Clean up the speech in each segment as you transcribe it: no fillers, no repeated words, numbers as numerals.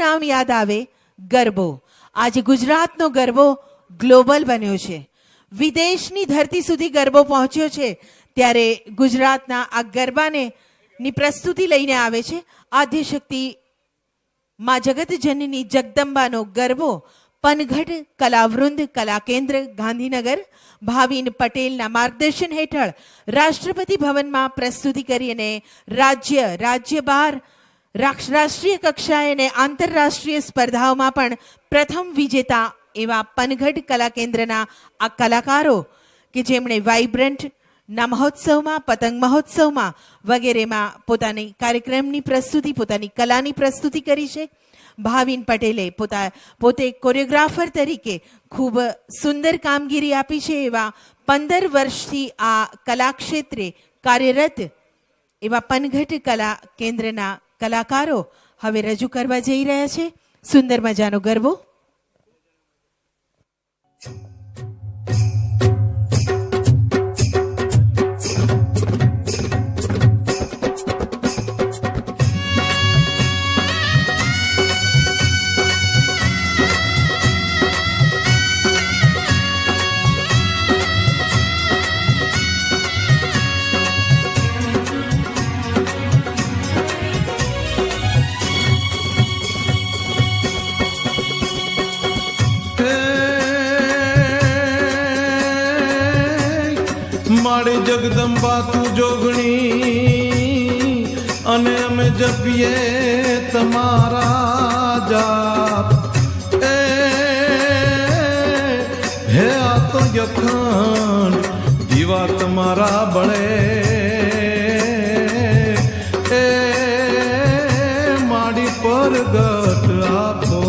નામ યાદ આવે ગરબો. આજે ગુજરાતનો ગરબો ગ્લોબલ બન્યો છે, વિદેશની ધરતી સુધી ગરબો પહોંચ્યો છે. ત્યારે ગુજરાતના આ ગરબાને ની પ્રસ્તુતિ લઈને આવે છે આદ્યશક્તિ મા જગતજનની જગદંબાનો ગરબો પનઘટ કલાવૃંદ કલા કેન્દ્ર ગાંધીનગર ભાવિન પટેલના માર્ગદર્શન હેઠળ રાષ્ટ્રપતિ ભવનમાં પ્રસ્તુતિ કરી અને રાજ્ય બહાર રાષ્ટ્રીય કક્ષાએ અને આંતરરાષ્ટ્રીય સ્પર્ધાઓમાં પણ પ્રથમ વિજેતા એવા પનઘટ કલા કેન્દ્રના આ કલાકારો કે જેમણે વાઇબ્રન્ટ ના મહોત્સવમાં, પતંગ મહોત્સવમાં વગેરેમાં પોતાની કાર્યક્રમની પ્રસ્તુતિ, પોતાની કલાની પ્રસ્તુતિ કરી છે. ભાવિન પટેલે પોતે કોરિયોગ્રાફર તરીકે ખૂબ સુંદર કામગીરી આપી છે. એવા 15 વર્ષથી આ કલાક્ષેત્રે કાર્યરત એવા પનઘટ કલા કેન્દ્રના કલાકારો હવે રજૂ કરવા જઈ રહ્યા છે સુંદર મજાનો ગરબો. મારી જગદંબા તું જોગણી અને અમે જપીએ તમારા જાપ. હે આ તો યખંડ દીવા તમારા બળે મારી પરગટ આપો.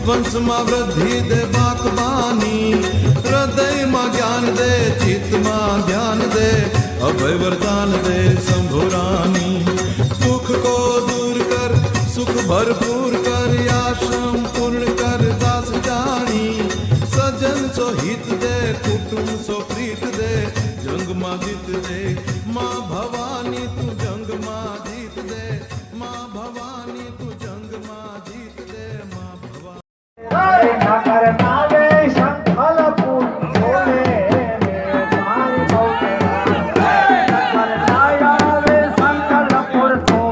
વંશમાં વૃદ્ધિ દે બાકબાની, હૃદયમાં જ્ઞાન દે, ચિત્તમાં ધ્યાન દે, અભય વરદાન દે શંભુરાની. દુઃખ કો દૂર કર, સુખ ભરપૂર કર, આશ્રમ પૂર્ણ કર દાસ જાણી. સજન સો હિત દે, કુટુંબ સો પ્રીત દે, જંગમાં જીત દે માં ભવાની તું, જંગમાં જીત દે માં ભવાની તું, જંગમાં જીત દે માં ભવાની. નગર નાવે શંખલપુર બોલે મારી બોલે, નગર નાવે શંખલપુર બોલે.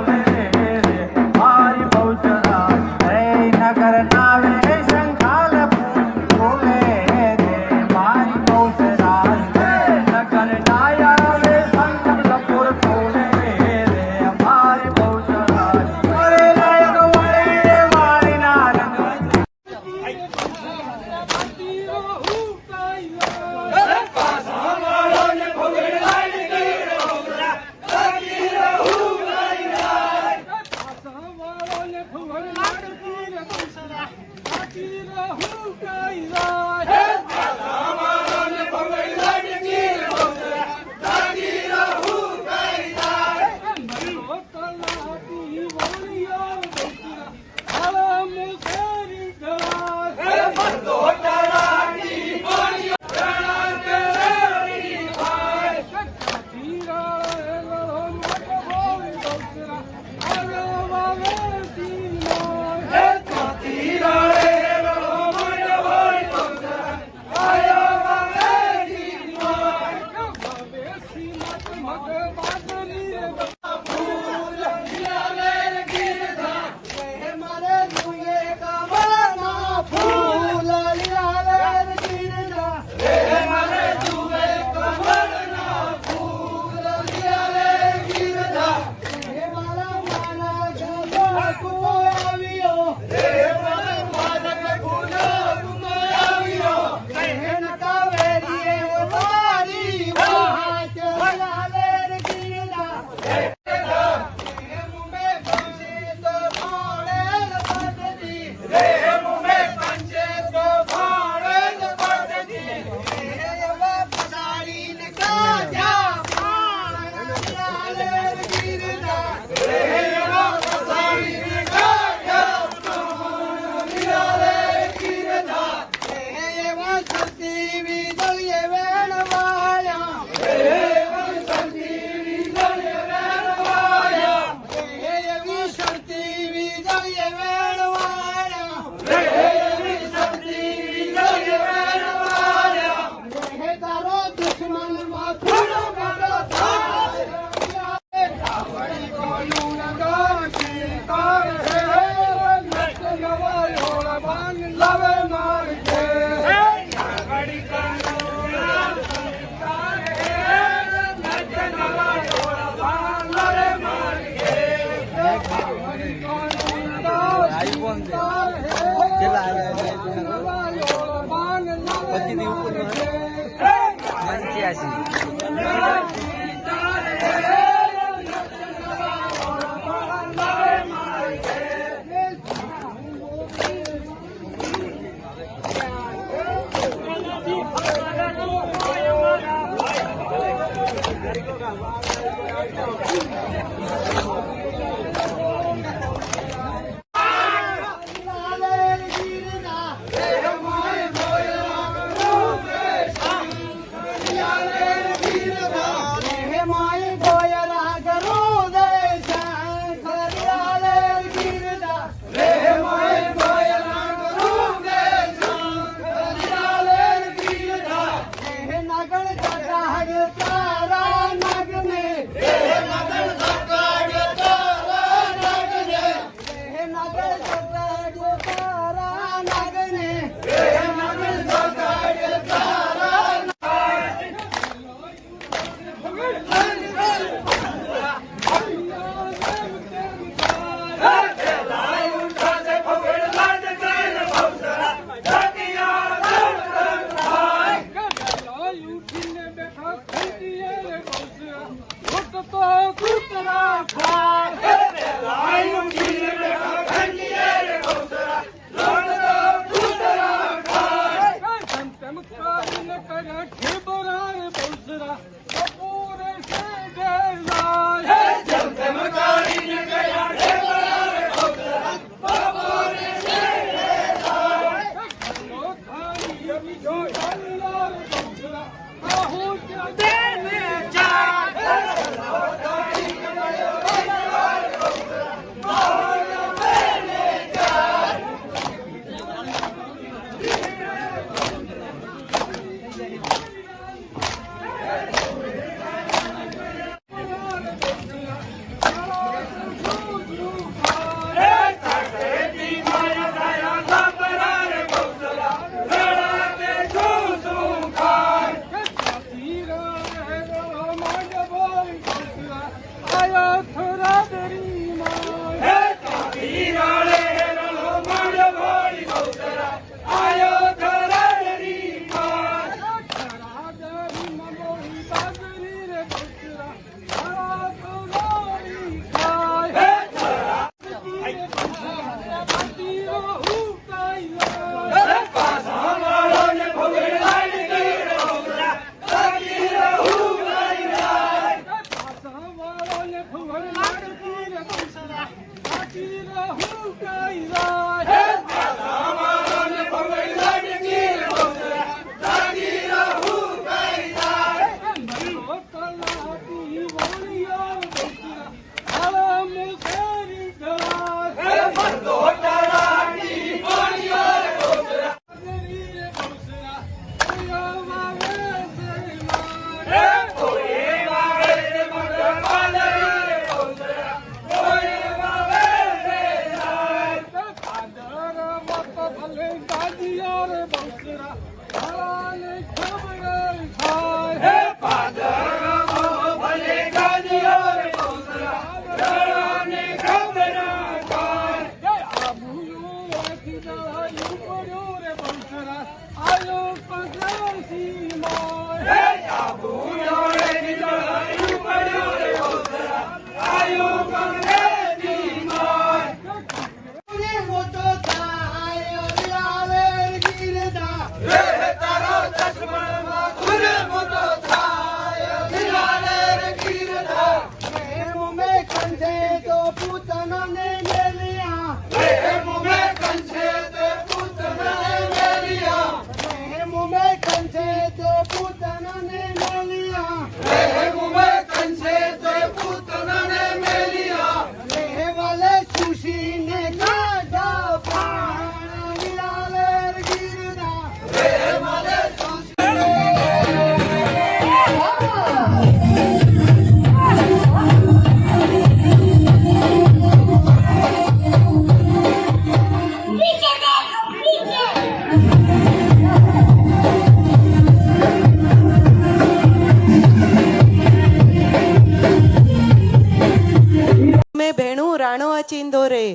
રાણો અચિંદો રે.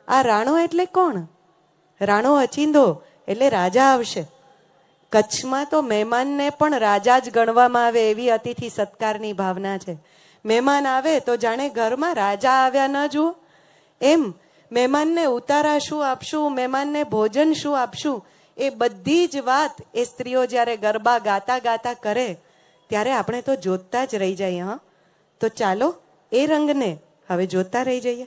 આ રાણો એટલે કોણ? રાણો અચિંદો એટલે રાજા આવશે. કચ્છમાં તો મહેમાનને પણ રાજા જ ગણવામાં આવે એવી અતિથિ સત્કારની ભાવના છે. મહેમાન આવે તો જાણે ઘરમાં રાજા આવ્યા ન જુઓ એમ મહેમાનને ઉતારા શું આપશું, મહેમાનને ભોજન શું આપશું, એ બધી જ વાત એ સ્ત્રીઓ જ્યારે ગરબા ગાતા ગાતા કરે ત્યારે આપણે તો જોતા જ રહી જઈએ. હા, તો ચાલો એ રંગને હવે જોતા રહી જઈએ.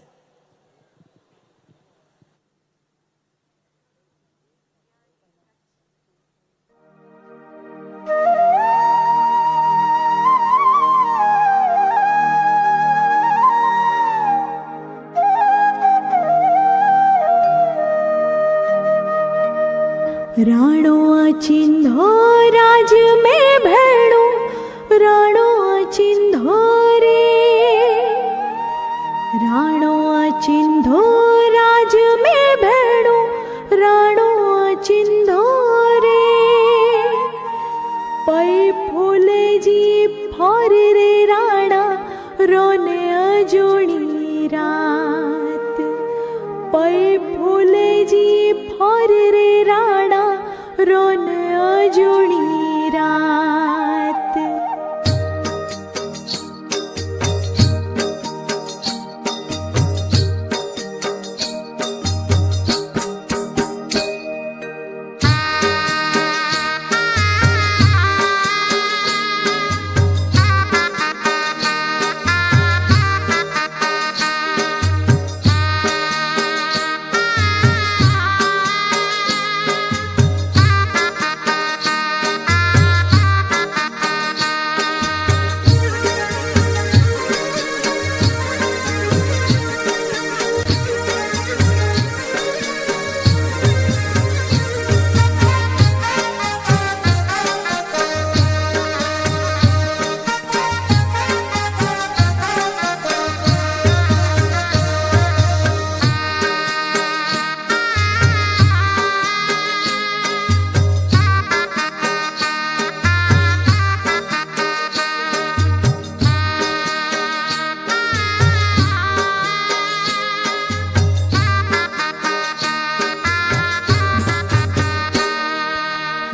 राणो चिन्धो राज में भेड़ो, राणो चिन्धो रे, राणो चिन्धो राज में भेड़ो, राणो चिन्धो रे, पै फूले जी फर रे राणा रोने अजोणी रात, पै फूले जी फर रे राणा रोन अजोणी रात.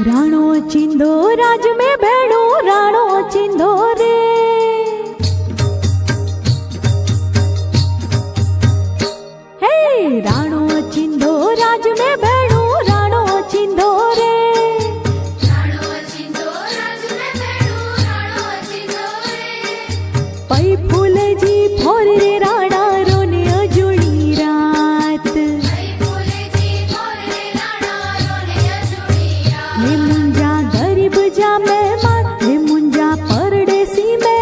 राणो चिंधो राज में भेड़ो, राणो चिंधो रे, हे राणो चिंधो राज में भेड़ो, राणो चिंधो रे, राणो चिंधो राज में भेड़ो, राणो चिंधो रे, पै फूले जी फोर रे राणा रोने अजोड़ी रात, पै फूले जी फोर रे राणा रोने अजोड़ी रात. हे मुंजा गरीब जा मेहमान, हे मुंजा परदेसी में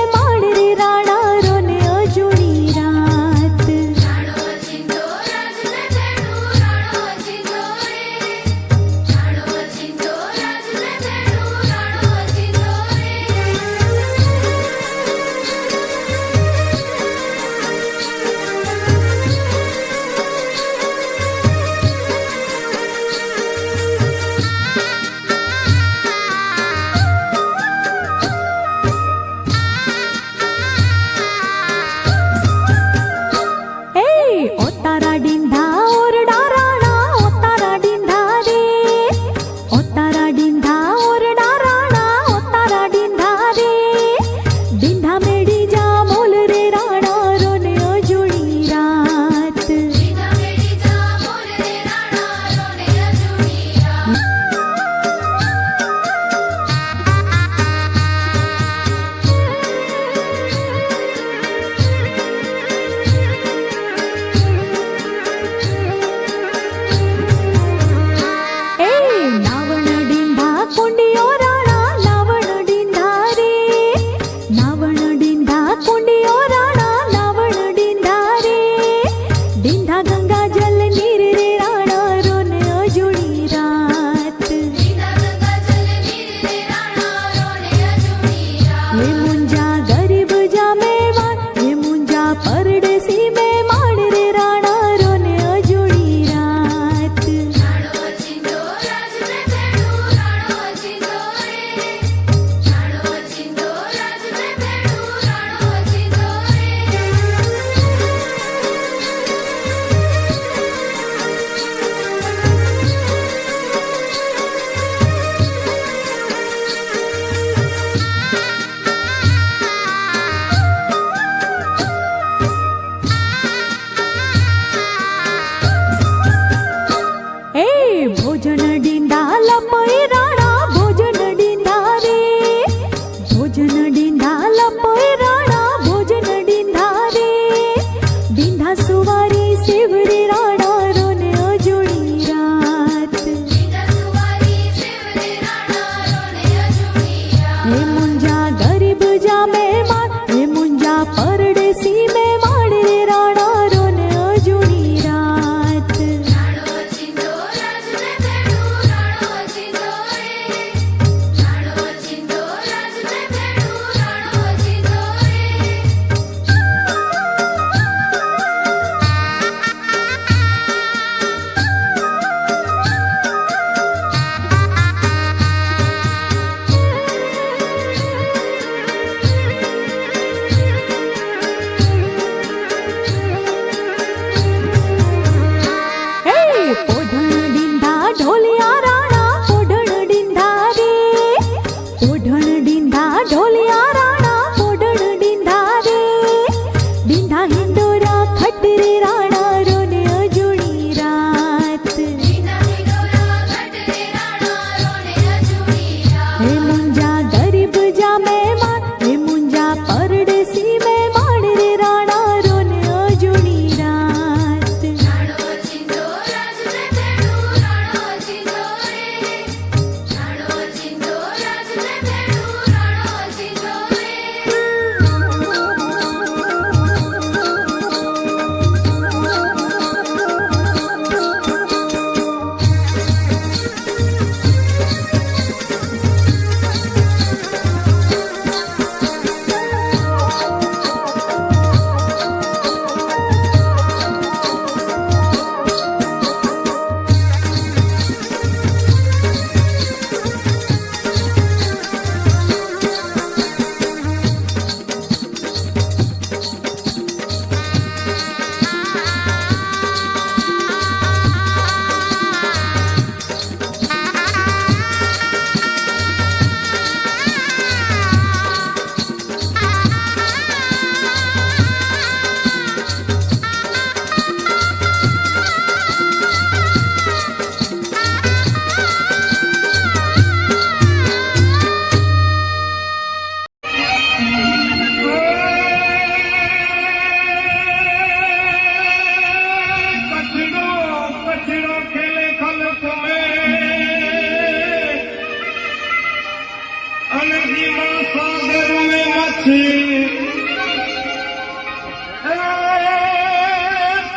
अनजीमा सागर में मछी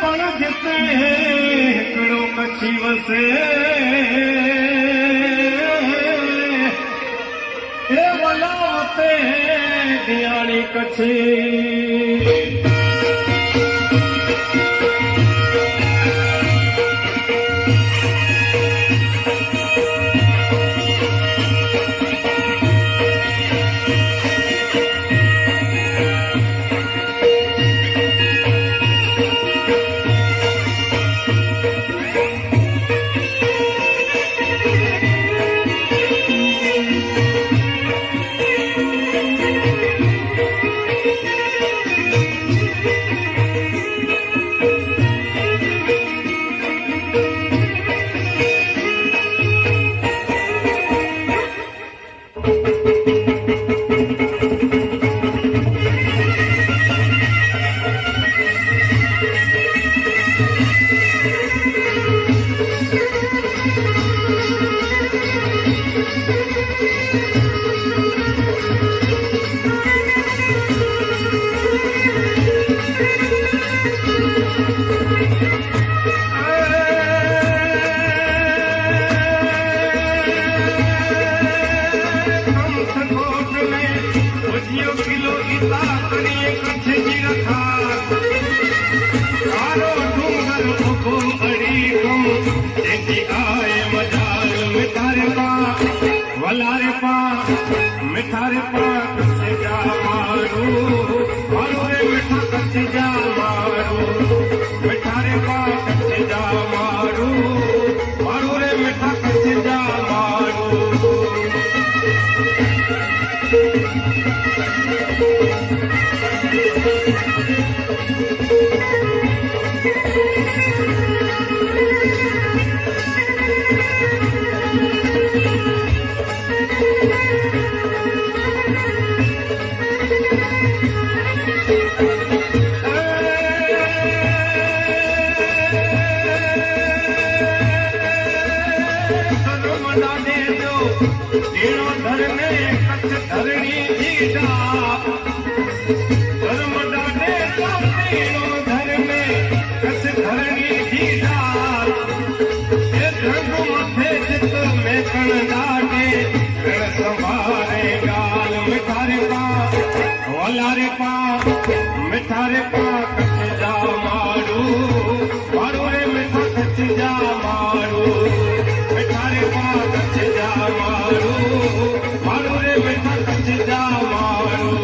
पण जिते हिकिड़ो कछी वसे हे वलावते दियाणी कछी किलो इता करिए कच्छ जी रखा कारो डूंगर उको अड़ी कम जेकी आए मजाल मिठारे पा वलारे पा मिठारे पा कच्छ जा मारू मारू रे मिठा कच्छ जा मारू मिठारे पा कच्छ जा मारू मारू रे मिठा कच्छ जा मारू धरने कच्छ धरणी जीजा धर्म डाले धरने कच्छ धरणी जीजा ये धर्म मथे चित में कण डाले कण संभारे गाल मिठारे पा वलारे पा मिठारे पा कच्छ जा मारू मारू रे मिठा कच्छ जा मारू मिठारे पा कच्छ जा मारू मारू रे मिठा कच्छ जा मारू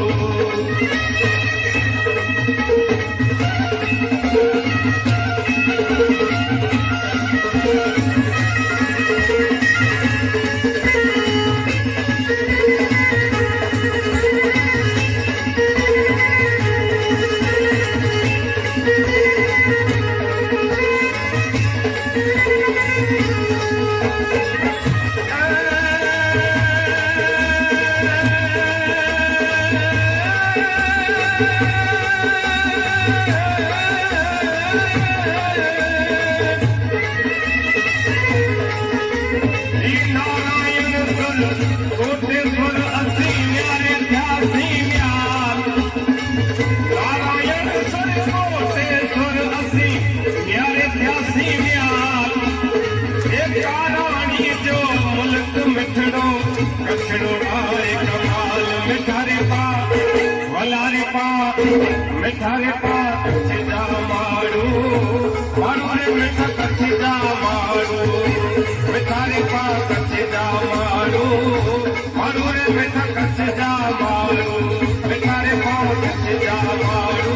कोटेश्वर असी न्यारे ध्यासी न्याल नारायण सर कोटेश्वर असी न्यारे ध्यासी न्याल एक रानी जो मुल्क मिठड़ो कछड़ो आए कमाल मिठारे पा वलारे पा मिठारे पा कच्छ जा मारू मारू रे मिठा कच्छ जा मारू मिठारे पा कच्छ जा मारू मारू रे मिठा कच्छ जा मारू मिठारे पा कच्छ जा मारू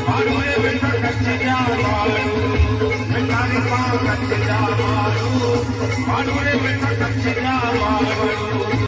मारू रे मिठा कच्छ जा मारू मिठारे पा कच्छ जा मारू मारू रे मिठा कच्छ जा मारू